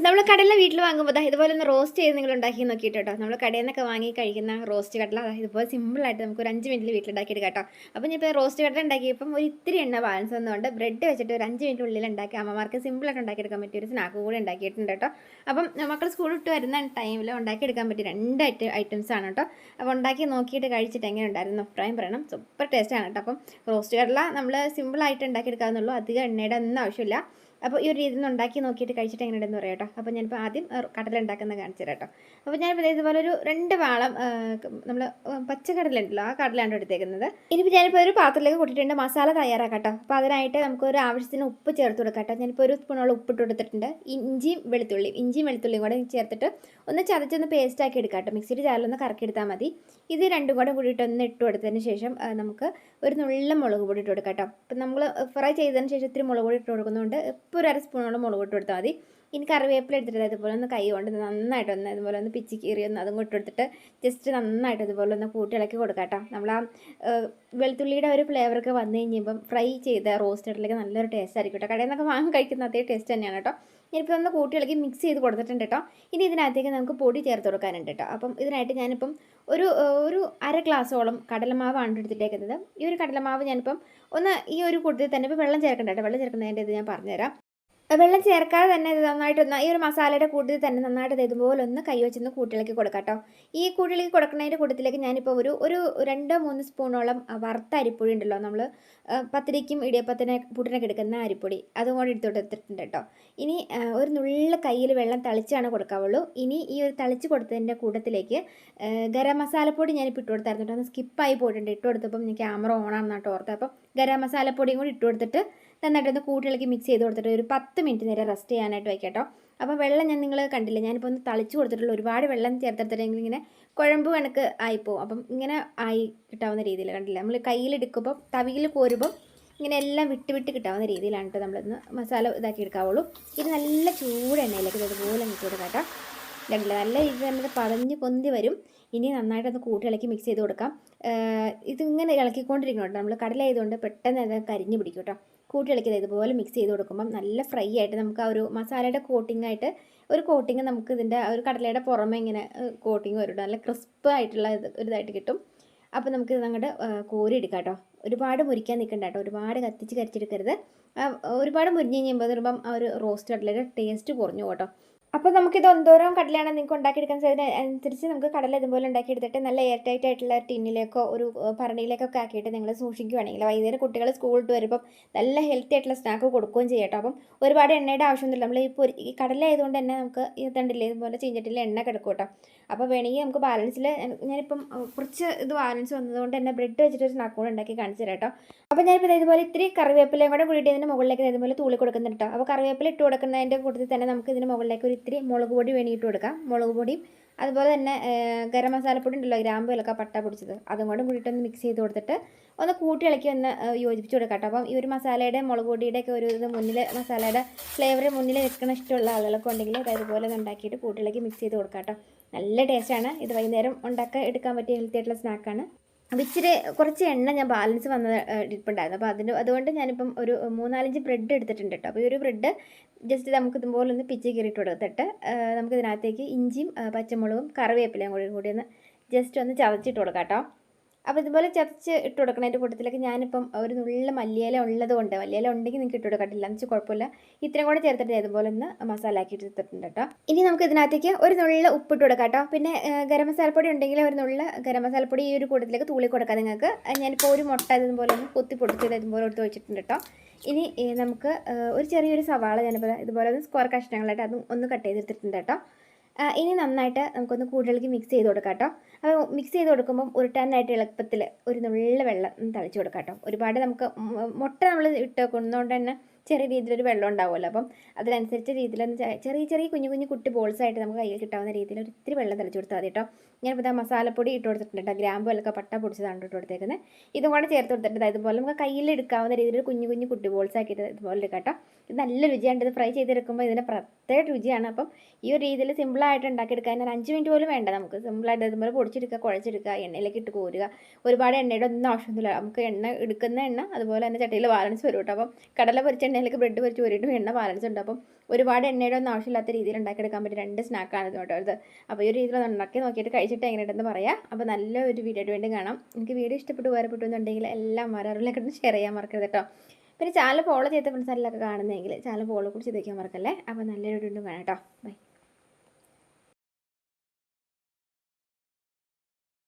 നമ്മൾ കടല വീട്ടിൽ വാങ്ങുമ്പോൾ ഇതുപോലെ ഒന്ന് റോസ്റ്റ് ചെയ്ത് നിങ്ങൾ ഉണ്ടാക്കി നോക്കിയിട്ട് കേട്ടോ. നമ്മൾ കടയിൽ നിന്നൊക്കെ വാങ്ങി കഴിക്കുന്ന റോസ്റ്റ് കടല ഇതുപോലെ സിമ്പിളായിട്ട് നമുക്ക് ഒരു 5 മിനിറ്റിൽ വീട്ടിലുണ്ടാക്കിയിട്ട് കേട്ടോ. അപ്പോൾ ഞാൻ ഇപ്പോൾ റോസ്റ്റ് കടല ഉണ്ടാക്കിയപ്പം ഒരു ഇത്തിരി എണ്ണ ബാലൻസ് വന്നുകൊണ്ട് ബ്രെഡ് വെച്ചിട്ട് ഒരു 5 മിനിറ്റ് ഉള്ളിൽ ഉണ്ടാക്കി അമ്മമാർക്ക് സിമ്പിളായിട്ട് ഉണ്ടാക്കിയെടുക്കാൻ പറ്റിയ ഒരു സ്നാക്ക് കൂടി ഉണ്ടാക്കിയിട്ടുണ്ട് കേട്ടോ. അപ്പം മക്കൾ സ്കൂൾ വിട്ട് വരുന്ന ടൈമിൽ ഉണ്ടാക്കിയെടുക്കാൻ പറ്റിയ 2 ഐറ്റംസ് ആണ് കേട്ടോ. അപ്പോൾ ഉണ്ടാക്കി നോക്കിയിട്ട് കഴിച്ചിട്ട് എങ്ങനെ ഉണ്ടായിരുന്നു അഭിപ്രായം പറയണം. സൂപ്പർ ടേസ്റ്റാണ് കേട്ടോ. അപ്പം റോസ്റ്റ് കടല നമ്മൾ സിമ്പിളായിട്ട് ഉണ്ടാക്കിയെടുക്കാവുന്നുള്ളൂ, അധികം എണ്ണയുടെ ഒന്നും ആവശ്യമില്ല. അപ്പോൾ ഈ ഒരു രീതിയിൽ നിന്ന് ഉണ്ടാക്കി നോക്കിയിട്ട് കഴിച്ചിട്ട് എങ്ങനെയുണ്ടെന്ന് പറയാം കേട്ടോ. അപ്പോൾ ഞാനിപ്പോൾ ആദ്യം കടല ഉണ്ടാക്കുന്നത് കാണിച്ചു തരാം കേട്ടോ. അപ്പോൾ ഞാനിപ്പോൾ ഇതുപോലെ ഒരു 2 വാളം നമ്മൾ പച്ചക്കടല ഉണ്ടല്ലോ, ആ കടലാണ് എടുത്തേക്കുന്നത്. ഇനിയിപ്പോൾ ഞാനിപ്പോൾ ഒരു പാത്രത്തിലേക്ക് കൂട്ടിയിട്ടുണ്ട് മസാല തയ്യാറാക്കാം കേട്ടോ. അപ്പോൾ അതിനായിട്ട് നമുക്കൊരു ആവശ്യത്തിന് ഉപ്പ് ചേർത്ത് കൊടുക്കാം കേട്ടോ. ഞാനിപ്പോൾ ഒരു സ്പൂണോളം ഉപ്പിട്ട് കൊടുത്തിട്ടുണ്ട്. ഇഞ്ചിയും വെളുത്തുള്ളിയും കൂടെ ചേർത്തിട്ട് ഒന്ന് ചതച്ചൊന്ന് പേസ്റ്റ് ആക്കി എടുക്കാം കേട്ടോ. മിക്സിയുടെ ജാറിലൊന്ന് കറക്കി എടുത്താൽ മതി. ഇത് രണ്ടും കൂടെ കൂടിയിട്ട് ഒന്ന് ഇട്ട് കൊടുത്തതിന് ശേഷം നമുക്ക് ഒരു നുള്ള മുളക് പൊടി ഇട്ട് കൊടുക്കാം കേട്ടോ. അപ്പം നമ്മൾ ഫ്രൈ ചെയ്തതിന് ശേഷം ഇത്തിരി മുളക് പൊടി ഇട്ട് കൊടുക്കുന്നതുകൊണ്ട് ഇപ്പോൾ ഒരു 1 സ്പൂണോളം മുളക് ഇട്ട് കൊടുത്താൽ മതി. ഇനി കറിവേപ്പില എടുത്തിട്ട് അതുപോലെ ഒന്ന് കൈ കൊണ്ട് നന്നായിട്ടൊന്ന് ഇതുപോലെ ഒന്ന് പിച്ചി കീറി ഒന്ന് അതും ഇട്ടെടുത്തിട്ട് ജസ്റ്റ് നന്നായിട്ട് ഇതുപോലെ ഒന്ന് കൂട്ടി ഇളക്കി കൊടുക്കാം കേട്ടോ. നമ്മൾ ആ വെളുത്തുള്ളിയുടെ ഒരു ഫ്ലേവറൊക്കെ വന്നു കഴിഞ്ഞപ്പം ഫ്രൈ ചെയ്ത റോസ്റ്റഡിലേക്ക് നല്ലൊരു ടേസ്റ്റ് ആയിരിക്കും കേട്ടോ. കടയിൽ നിന്നൊക്കെ വാങ്ങി കഴിക്കുന്ന അതേ ടേസ്റ്റ് തന്നെയാണ് കേട്ടോ. ഞാനിപ്പോൾ ഒന്ന് കൂട്ടി ഇളക്കി മിക്സ് ചെയ്ത് കൊടുത്തിട്ടുണ്ട് കേട്ടോ. ഇനി ഇതിനകത്തേക്ക് നമുക്ക് പൊടി ചേർത്ത് കൊടുക്കാനുണ്ട് കേട്ടോ. അപ്പം ഇതിനായിട്ട് ഞാനിപ്പം ഒരു 1/2 ഗ്ലാസ്സോളം കടലമാവാണ് എടുത്തിട്ടേക്കുന്നത്. ഈ ഒരു കടലമാവ് ഞാനിപ്പം ഒന്ന് ഈ ഒരു കൂട്ടത്തിൽ തന്നെ ഇപ്പോൾ വെള്ളം ചേർക്കണ്ട കേട്ടോ. വെള്ളം ചേർക്കുന്നതിൻ്റെ ഇത് ഞാൻ പറഞ്ഞുതരാം. വെള്ളം ചേർക്കാതെ തന്നെ ഇത് നന്നായിട്ടൊന്ന് ഈ ഒരു മസാലയുടെ കൂട്ടത്തിൽ തന്നെ നന്നായിട്ട് ഇതുപോലെ ഒന്ന് കൈ വെച്ചൊന്ന് കൂട്ടിളക്കി കൊടുക്കാം കേട്ടോ. ഈ കൂട്ടിളക്കി കൊടുക്കുന്നതിൻ്റെ കൂട്ടത്തിലേക്ക് ഞാനിപ്പോൾ ഒരു 2-3 സ്പൂണോളം വറുത്ത അരിപ്പൊടി ഉണ്ടല്ലോ, നമ്മൾ പത്തിരിക്കും പുട്ടിനൊക്കെ എടുക്കുന്ന അരിപ്പൊടി അതും കൂടി എടുത്തിട്ടുണ്ട് കേട്ടോ. ഇനി ഒരു നുള്ള കയ്യിൽ വെള്ളം തളിച്ചാണ് കൊടുക്കാവുള്ളൂ. ഇനി ഈ ഒരു തളിച്ച് കൊടുത്തതിൻ്റെ കൂട്ടത്തിലേക്ക് ഗരം മസാലപ്പൊടി ഞാനിപ്പോൾ ഇട്ട് കൊടുത്തായിരുന്നു കേട്ടോ. ഒന്ന് സ്കിപ്പായി പോയിട്ടുണ്ട്. ഇട്ട് കൊടുത്തപ്പം ഞാൻ ക്യാമറ ഓണാണെന്നാട്ടോ ഓർത്തത്. അപ്പം ഗരം മസാലപ്പൊടിയും കൂടി ഇട്ട് കൊടുത്തിട്ട് നന്നായിട്ടൊന്ന് കൂട്ടിളക്കി മിക്സ് ചെയ്ത് കൊടുത്തിട്ട് ഒരു 10 മിനിറ്റ് നേരം റെസ്റ്റ് ചെയ്യാനായിട്ട് വയ്ക്കാം കേട്ടോ. അപ്പോൾ വെള്ളം നിങ്ങൾ കണ്ടില്ല, ഞാനിപ്പോൾ ഒന്ന് തളിച്ച് കൊടുത്തിട്ടുള്ള ഒരുപാട് വെള്ളം ചേർത്തെടുത്തിട്ടെങ്കിൽ ഇങ്ങനെ കുഴമ്പ് കണക്ക് ആയിപ്പോവും. അപ്പം ഇങ്ങനെ ആയി കിട്ടാവുന്ന രീതിയിൽ കണ്ടില്ല, നമ്മൾ കയ്യിലെടുക്കുമ്പോൾ തവിയിൽ കോരുമ്പം ഇങ്ങനെ എല്ലാം വിട്ട് കിട്ടാവുന്ന രീതിയിലാണ് കേട്ടോ നമ്മളിന്ന് മസാല ഇതാക്കി എടുക്കാവുള്ളൂ. ഇത് നല്ല ചൂട് എണ്ണയിലേക്ക് ഇതുപോലെ ഇട്ട് കൊടുക്കാം കേട്ടോ. കണ്ടില്ല, നല്ല രീതിയിൽ തന്നെ പതഞ്ഞ് പൊന്തി വരും. ഇനി നന്നായിട്ടൊന്ന് കൂട്ടിളക്കി മിക്സ് ചെയ്ത് കൊടുക്കാം. ഇതിങ്ങനെ ഇളക്കിക്കൊണ്ടിരിക്കണം കേട്ടോ. നമ്മൾ കടലായതുകൊണ്ട് പെട്ടെന്ന് അത് കരിഞ്ഞ് പിടിക്കും കേട്ടോ. കൂട്ടിളക്കിയത് ഇതുപോലെ മിക്സ് ചെയ്ത് കൊടുക്കുമ്പം നല്ല ഫ്രൈ ആയിട്ട് നമുക്ക് ആ ഒരു മസാലയുടെ കോട്ടിങ്ങായിട്ട് ഒരു കോട്ടിങ് നമുക്ക് ഇതിൻ്റെ ഒരു കടലയുടെ പുറമെ ഇങ്ങനെ കോട്ടിങ് വരും. നല്ല ക്രിസ്പ് ആയിട്ടുള്ള ഒരു ഇതായിട്ട് കിട്ടും. അപ്പോൾ നമുക്കിത് അങ്ങോട്ട് കോരി എടുക്കാം കേട്ടോ. ഒരുപാട് മുരിക്കാൻ നിൽക്കണ്ട കേട്ടോ, ഒരുപാട് കത്തിച്ച് കരിച്ചെടുക്കരുത്. ഒരുപാട് മുരിഞ്ഞ് കഴിയുമ്പോൾ ആ ഒരു റോസ്റ്റ് കടലയുടെ ടേസ്റ്റ് കുറഞ്ഞു കേട്ടോ. അപ്പോൾ നമുക്കിത് എന്തോരം കടലയാണ് നിങ്ങൾക്ക് ഉണ്ടാക്കിയെടുക്കാൻ സാധിക്കുന്നത് അനുസരിച്ച് നമുക്ക് കടല ഇതുപോലെ ഉണ്ടാക്കിയെടുത്തിട്ട് നല്ല എയർ ടൈറ്റ് ആയിട്ടുള്ള ടിന്നിലേക്കോ ഒരു ഭരണിയിലേക്കൊക്കെ ആക്കിയിട്ട് നിങ്ങൾ സൂക്ഷിക്കുകയാണെങ്കിൽ വൈകുന്നേരം കുട്ടികൾ സ്കൂളിൽ വരുമ്പം നല്ല ഹെൽത്തി ആയിട്ടുള്ള സ്നാക്ക് കൊടുക്കുകയും ചെയ്യട്ടോ. അപ്പം ഒരുപാട് എണ്ണയുടെ ആവശ്യമൊന്നുമില്ല. നമ്മൾ ഈ കടല ആയതുകൊണ്ട് തന്നെ നമുക്ക് ഈ തണ്ടില്ലേ ഇതുപോലെ ചീഞ്ചട്ടിയിൽ എണ്ണ കിടക്കും കേട്ടോ. അപ്പോൾ വേണമെങ്കിൽ നമുക്ക് ബാലൻസിൽ ഞാനിപ്പം കുറച്ച് ഇത് ബാലൻസ് വന്നതുകൊണ്ട് തന്നെ ബ്രെഡ് വെച്ചിട്ടൊരു സ്നാക്ക് കൂടെ ഉണ്ടാക്കി കാണിച്ചു തരാം കേട്ടോ. അപ്പോൾ ഞാനിപ്പോൾ ഇതുപോലെ ഇത്തിരി കറിവേപ്പിലയും കൂടെ കൂടിയിട്ട് ഇതിൻ്റെ മുകളിലേക്ക് ഇതുപോലെ തൂളി കൊടുക്കുന്നുണ്ട് കേട്ടോ. അപ്പോൾ കറിവേപ്പില ഇട്ട് കൊടുക്കുന്നതിൻ്റെ കൂട്ടത്തിൽ തന്നെ നമുക്ക് ഇതിന് മുകളിലേക്ക് ഒരു ഇത്തിരി മുളക് പൊടി വേണിയിട്ട് കൊടുക്കാം. മുളക് പൊടിയും അതുപോലെ തന്നെ ഗരം മസാലപ്പൊടി ഉണ്ടല്ലോ, ഗ്രാമ്പു ഏലക്ക പട്ട പൊടിച്ചത് അതും കൂടെ കൂടിയിട്ടൊന്ന് മിക്സ് ചെയ്ത് കൊടുത്തിട്ട് ഒന്ന് കൂട്ടി ഇളക്കി ഒന്ന് യോജിപ്പിച്ച് കൊടുക്കാം കേട്ടോ. അപ്പം ഈ ഒരു മസാലയുടെ മുളക് പൊടിയുടെയൊക്കെ ഒരു ഇത് മുന്നിൽ മസാലയുടെ ഫ്ലേവർ മുന്നിൽ നിൽക്കുന്ന ഇഷ്ടമുള്ള ആളുകളൊക്കെ ഉണ്ടെങ്കിൽ അതുപോലെ ഒന്ന് ഉണ്ടാക്കിയിട്ട് കൂട്ടിളക്കി മിക്സ് ചെയ്ത് കൊടുക്കാം കേട്ടോ. നല്ല ടേസ്റ്റാണ്. ഇത് വൈകുന്നേരം എടുക്കാൻ പറ്റിയ ഹെൽത്തി ആയിട്ടുള്ള സ്നാക്കാണ്. അപ്പോൾ ഇച്ചിരി കുറച്ച് എണ്ണ ഞാൻ ബാലൻസ് വന്നത് ഇരിപ്പുണ്ടായിരുന്നു. അപ്പോൾ അതുകൊണ്ട് ഞാനിപ്പം ഒരു 3-4 ബ്രെഡ് എടുത്തിട്ടുണ്ട് കേട്ടോ. അപ്പോൾ ഈ ഒരു ബ്രെഡ് ജസ്റ്റ് നമുക്ക് ഇതുപോലെ ഒന്ന് പിച്ച് കീറിയിട്ട് കൊടുത്തിട്ട് നമുക്കിതിനകത്തേക്ക് ഇഞ്ചിയും പച്ചമുളകും കറിവേപ്പിലയും കൂടി ഒന്ന് ജസ്റ്റ് ഒന്ന് ചതച്ചിട്ട് കൊടുക്കാം കേട്ടോ. അപ്പോൾ ഇതുപോലെ ചതച്ച് ഇട്ട് കൊടുക്കണതിൻ്റെ കൂട്ടത്തിലേക്ക് ഞാനിപ്പം ഒരു നുള്ള മല്ലിയില ഉള്ളതുകൊണ്ട്, മല്ലിയില ഉണ്ടെങ്കിൽ നിങ്ങൾക്ക് ഇട്ട് കൊടുക്കട്ടില്ല എന്ന് വെച്ചാൽ കുഴപ്പമില്ല, ഇത്രയും കൂടെ ചേർത്തിട്ട് ഇതുപോലെ ഒന്ന് മസാല ആക്കി എടുത്തിട്ടുണ്ട് കേട്ടോ. ഇനി നമുക്ക് ഇതിനകത്തേക്ക് ഒരു നുള്ള ഉപ്പിട്ട് കൊടുക്കാം കേട്ടോ. പിന്നെ ഗരം മസാലപ്പൊടി ഉണ്ടെങ്കിൽ ഒരു നുള്ള ഗരം മസാലപ്പൊടി ഈ ഒരു കൂട്ടത്തിലേക്ക് തൂളി കൊടുക്കാം നിങ്ങൾക്ക്. ഞാനിപ്പോൾ ഒരു മുട്ട ഇതുപോലെ ഒന്ന് കുത്തി പൊടിച്ചത് ഇതുപോലെ എടുത്ത് വെച്ചിട്ടുണ്ട് കേട്ടോ. ഇനി നമുക്ക് ഒരു ചെറിയൊരു സവാള ഞാനിപ്പോൾ ഇതുപോലെ ഒന്ന് സ്ക്വയർ കഷ്ണങ്ങളായിട്ട് അതും ഒന്ന് കട്ട് ചെയ്തെടുത്തിട്ടുണ്ട് കേട്ടോ. ഇനി നന്നായിട്ട് നമുക്കൊന്ന് കൂടുതലേക്ക് മിക്സ് ചെയ്ത് കൊടുക്കാം കേട്ടോ. അപ്പോൾ മിക്സ് ചെയ്ത് കൊടുക്കുമ്പം ഉരുട്ടാനായിട്ട് എളുപ്പത്തിൽ ഒരു നുള്ള വെള്ളം തളിച്ച് കൊടുക്കാം കേട്ടോ. ഒരുപാട് നമുക്ക് മുട്ട നമ്മൾ ഇട്ട് കൊണ്ടുകൊണ്ട് തന്നെ ചെറിയ രീതിയിലൊരു വെള്ളം ഉണ്ടാവുമല്ലോ. അപ്പം അതിനനുസരിച്ച് രീതിയിലൊന്ന് ചെറിയ കുഞ്ഞു കുട്ടി ബോൾസായിട്ട് നമുക്ക് കയ്യിൽ കിട്ടാവുന്ന രീതിയിൽ ഒരു ഇത്തിരി വെള്ളം തളിച്ച് കൊടുത്താൽ മതി കേട്ടോ. ഞാനിപ്പോൾ മസാലപ്പൊടി ഇട്ട് കൊടുത്തിട്ടുണ്ട് കേട്ടോ. ഗ്രാമ്പു ഏലക്ക പട്ട പൊടിച്ചതാണ് ഇട്ട് കൊടുത്തേക്കുന്നത്. ഇതും കൂടെ ചേർത്ത് കൊടുത്തിട്ട് ഇതുപോലെ നമുക്ക് കയ്യിൽ എടുക്കാവുന്ന രീതിയിൽ കുഞ്ഞു കുട്ടി ബോൾസ് ആക്കിയിട്ട് ഇതുപോലെ എടുക്കാം കേട്ടോ. ഇത് നല്ല രുചിയാണ്. ഇത് ഫ്രൈ ചെയ്തെടുക്കുമ്പോൾ ഇതിന് പ്രത്യേക രുചിയാണ്. അപ്പം ഈ ഒരു രീതിയിൽ സിമ്പിളായിട്ട് ഉണ്ടാക്കിയെടുക്കാൻ ഒരു 5 മിനിറ്റ് പോലും വേണ്ട നമുക്ക്. സിമ്പിളായിട്ട് ഇതുപോലെ പൊടിച്ചെടുക്കുക, കുഴച്ചെടുക്കുക, എണ്ണയിലേക്ക് ഇട്ട് കോരുക. ഒരുപാട് എണ്ണയുടെ ഒന്നും ആവശ്യമൊന്നുമില്ല. നമുക്ക് എടുക്കുന്ന എണ്ണ അതുപോലെ തന്നെ ചട്ടിയിൽ ബാലൻസ് വരും കേട്ടോ. അപ്പം കടല പൊരിച്ച എണ്ണയിലേക്ക് ബ്രെഡ് പൊരിച്ച് കോരിയിട്ടും എണ്ണ ബാലൻസ് ഉണ്ട്. അപ്പം ഒരുപാട് എണ്ണയുടെ ഒന്നും ആവശ്യമില്ലാത്ത രീതിയിൽ ഉണ്ടാക്കിയെടുക്കാൻ പറ്റും 2 സ്നാക്കാണ് കേട്ടോ ഇത്. അപ്പോൾ ഈ ഒരു രീതിയിൽ ഉണ്ടാക്കി നോക്കിയിട്ട് കഴിച്ചിട്ട് എങ്ങനെയുണ്ടെന്ന് പറയാം. അപ്പോൾ നല്ലൊരു വീഡിയോ ആയിട്ട് വേണ്ടി കാണാം. എനിക്ക് വീഡിയോ ഇഷ്ടപ്പെട്ട് ഉപകാരപ്പെട്ടു എന്നുണ്ടെങ്കിൽ എല്ലാം ആരെങ്കിലുമൊക്കെ ഷെയർ ചെയ്യാൻ മറക്കരുത് കേട്ടോ. പിന്നെ ചാനൽ ഫോളോ ചെയ്ത ഫ്രണ്ട്സ് ആരെങ്കിലുമൊക്കെ കാണുന്നതെങ്കിൽ ചാനൽ ഫോളോ കൂടി ചെയ്ത് വയ്ക്കാൻ മറക്കല്ലേ. അപ്പോൾ നല്ലൊരു വീഡിയോ കാണാം കേട്ടോ. ബൈ.